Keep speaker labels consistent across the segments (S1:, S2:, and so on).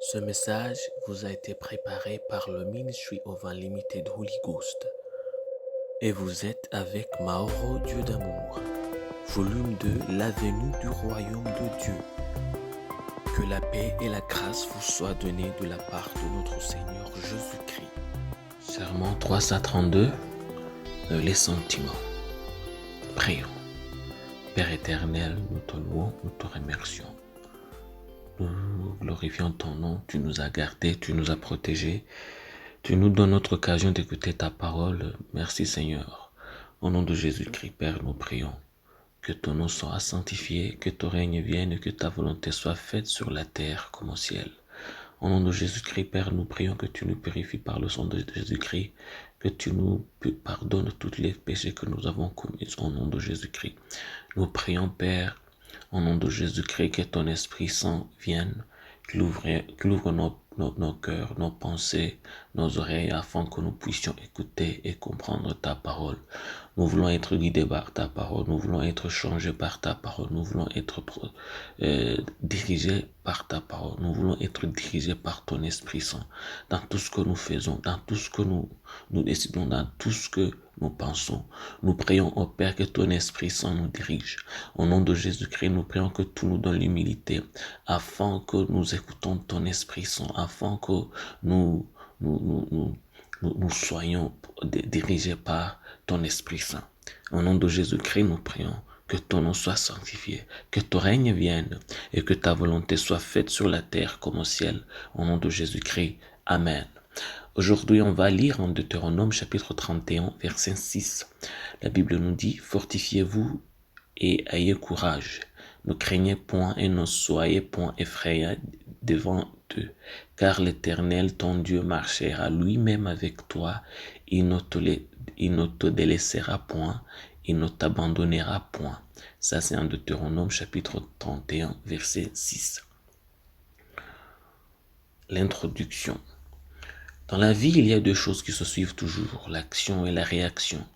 S1: Ce message vous a été préparé par le Ministry of Unlimited Holy Ghost et vous êtes avec Mauro Dieu d'amour, volume 2, l'avenue du royaume de Dieu. Que la paix et la grâce vous soient données de la part de notre Seigneur Jésus-Christ. Sermon 332, les sentiments. Prions. Père éternel, nous te louons, nous te remercions. Nous glorifions ton nom, tu nous as gardés, tu nous as protégés. Tu nous donnes notre occasion d'écouter ta parole. Merci Seigneur. Au nom de Jésus-Christ, Père, nous prions. Que ton nom soit sanctifié, que ton règne vienne et que ta volonté soit faite sur la terre comme au ciel. Au nom de Jésus-Christ, Père, nous prions que tu nous purifies par le sang de Jésus-Christ, que tu nous pardonnes tous les péchés que nous avons commis au nom de Jésus-Christ. Nous prions, Père, au nom de Jésus-Christ, que ton Esprit Saint vienne, qu'il ouvre nos cœurs, nos pensées, nos oreilles, afin que nous puissions écouter et comprendre ta parole. Nous voulons être guidés par ta parole, nous voulons être changés par ta parole, nous voulons être dirigés par ta parole, nous voulons être dirigés par ton Esprit Saint dans tout ce que nous faisons, dans tout ce que nous décidons, dans tout ce que nous pensons. Nous prions au Père que ton Esprit Saint nous dirige. Au nom de Jésus-Christ, nous prions que tu nous donnes l'humilité afin que nous écoutons ton Esprit Saint, afin que nous soyons dirigés par ton Esprit Saint. Au nom de Jésus-Christ, nous prions que ton nom soit sanctifié, que ton règne vienne et que ta volonté soit faite sur la terre comme au ciel. Au nom de Jésus-Christ, Amen. Aujourd'hui, on va lire en Deutéronome chapitre 31, verset 6. La Bible nous dit « Fortifiez-vous et ayez courage. Ne craignez point et ne soyez point effrayés devant eux, car l'Éternel, ton Dieu, marchera lui-même avec toi. Il ne te délaissera point, il ne t'abandonnera point. » Ça, c'est en Deutéronome chapitre 31, verset 6. L'introduction. Dans la vie, il y a deux choses qui se suivent toujours, l'action et la réaction.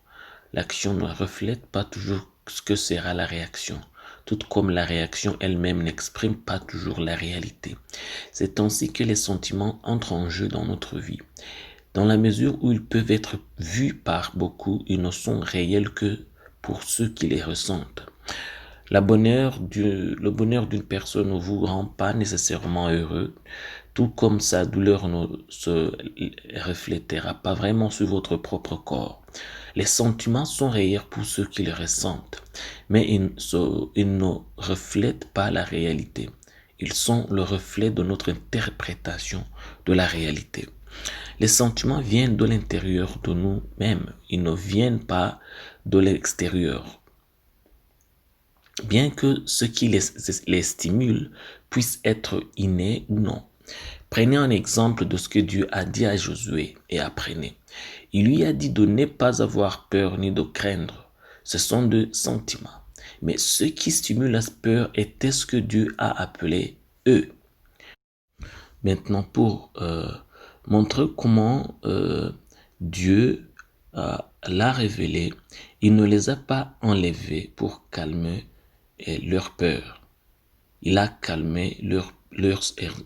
S1: L'action ne reflète pas toujours ce que sera la réaction, tout comme la réaction elle-même n'exprime pas toujours la réalité. C'est ainsi que les sentiments entrent en jeu dans notre vie. Dans la mesure où ils peuvent être vus par beaucoup, ils ne sont réels que pour ceux qui les ressentent. Le bonheur d'une personne ne vous rend pas nécessairement heureux, tout comme sa douleur ne se reflétera pas vraiment sur votre propre corps. Les sentiments sont réels pour ceux qui les ressentent, mais ils ne reflètent pas la réalité. Ils sont le reflet de notre interprétation de la réalité. Les sentiments viennent de l'intérieur de nous-mêmes, ils ne viennent pas de l'extérieur. Bien que ce qui les stimule puisse être inné ou non. Prenez un exemple de ce que Dieu a dit à Josué et apprenez. Il lui a dit de ne pas avoir peur ni de craindre. Ce sont deux sentiments. Mais ce qui stimule la peur était ce que Dieu a appelé eux. Maintenant, pour montrer comment Dieu l'a révélé, il ne les a pas enlevés pour calmer leur peur. Il a calmé leur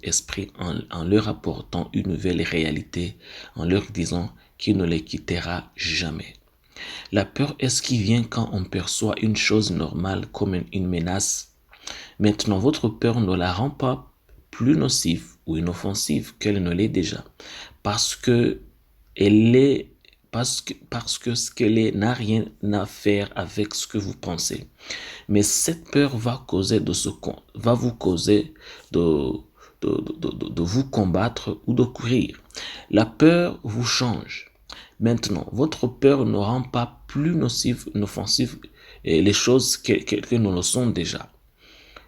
S1: esprit en leur apportant une nouvelle réalité, en leur disant qu'il ne les quittera jamais. La peur est ce qui vient quand on perçoit une chose normale comme une menace. Maintenant, votre peur ne la rend pas plus nocive ou inoffensive qu'elle ne l'est déjà, parce que ce qu'elle est n'a rien à faire avec ce que vous pensez. Mais cette peur va vous causer de vous combattre ou de courir. La peur vous change. Maintenant, votre peur ne rend pas plus nocive, inoffensive les choses qu'elles ne le sont déjà.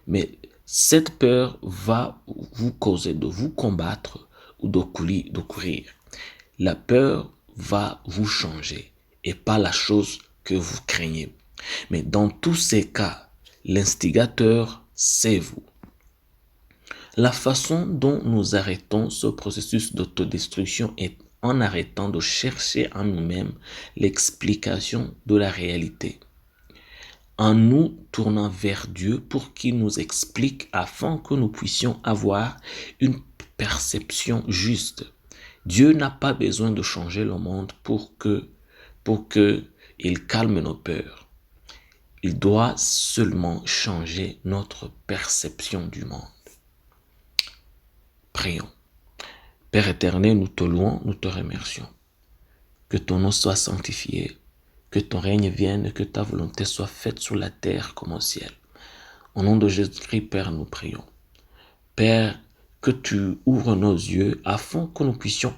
S1: Mais cette peur va vous causer de vous combattre ou de courir. La peur va vous changer et pas la chose que vous craignez. Mais dans tous ces cas, l'instigateur, c'est vous. La façon dont nous arrêtons ce processus d'autodestruction est en arrêtant de chercher en nous-mêmes l'explication de la réalité. En nous tournant vers Dieu pour qu'il nous explique afin que nous puissions avoir une perception juste. Dieu n'a pas besoin de changer le monde pour que il calme nos peurs. Il doit seulement changer notre perception du monde. Prions. Père éternel, nous te louons, nous te remercions. Que ton nom soit sanctifié, que ton règne vienne, que ta volonté soit faite sur la terre comme au ciel. Au nom de Jésus-Christ, Père, nous prions. Père, que tu ouvres nos yeux afin que nous puissions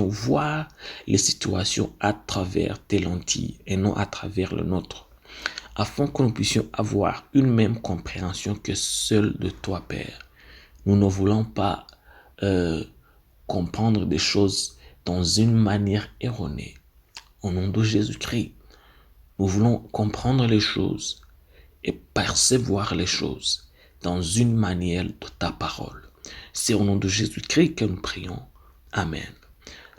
S1: voir les situations à travers tes lentilles et non à travers le nôtre. Afin que nous puissions avoir une même compréhension que seule de toi, Père. Nous ne voulons pas comprendre des choses dans une manière erronée. Au nom de Jésus-Christ, nous voulons comprendre les choses et percevoir les choses dans une manière de ta parole. C'est au nom de Jésus-Christ que nous prions. Amen.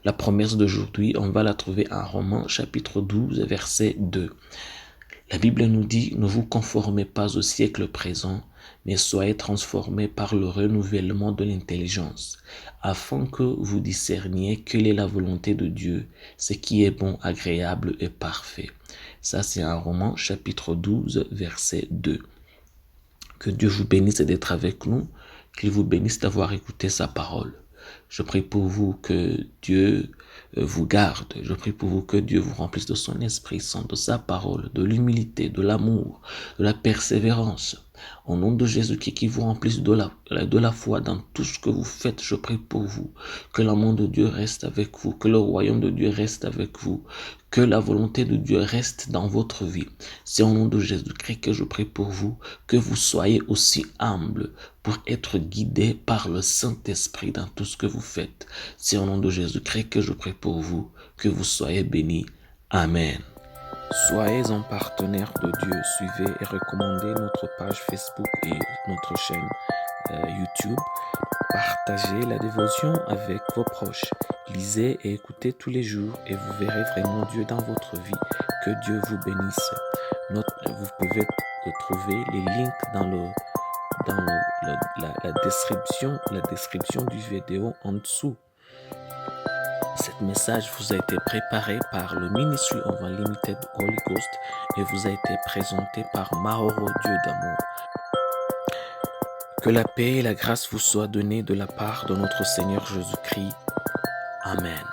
S1: La promesse d'aujourd'hui, on va la trouver en Romains chapitre 12, verset 2. La Bible nous dit, ne vous conformez pas au siècle présent, mais soyez transformés par le renouvellement de l'intelligence, afin que vous discerniez quelle est la volonté de Dieu, ce qui est bon, agréable et parfait. Ça, c'est un Romains chapitre 12, verset 2. Que Dieu vous bénisse d'être avec nous, qu'il vous bénisse d'avoir écouté sa parole. Je prie pour vous que Dieu vous garde. Je prie pour vous que Dieu vous remplisse de son Esprit Saint, de sa parole, de l'humilité, de l'amour, de la persévérance. Au nom de Jésus-Christ, qui vous remplisse de la foi dans tout ce que vous faites, je prie pour vous. Que l'amour de Dieu reste avec vous, que le royaume de Dieu reste avec vous, que la volonté de Dieu reste dans votre vie. C'est au nom de Jésus-Christ que je prie pour vous, que vous soyez aussi humbles pour être guidés par le Saint-Esprit dans tout ce que vous faites. C'est au nom de Jésus-Christ que je prie pour vous, que vous soyez bénis. Amen. Soyez un partenaire de Dieu. Suivez et recommandez notre page Facebook et notre chaîne YouTube. Partagez la dévotion avec vos proches. Lisez et écoutez tous les jours et vous verrez vraiment Dieu dans votre vie. Que Dieu vous bénisse. Vous pouvez trouver les links dans la description du vidéo en dessous. Cet message vous a été préparé par le Ministry of Unlimited Holy Ghost et vous a été présenté par Mauro Dieu d'amour. Que la paix et la grâce vous soient données de la part de notre Seigneur Jésus-Christ. Amen.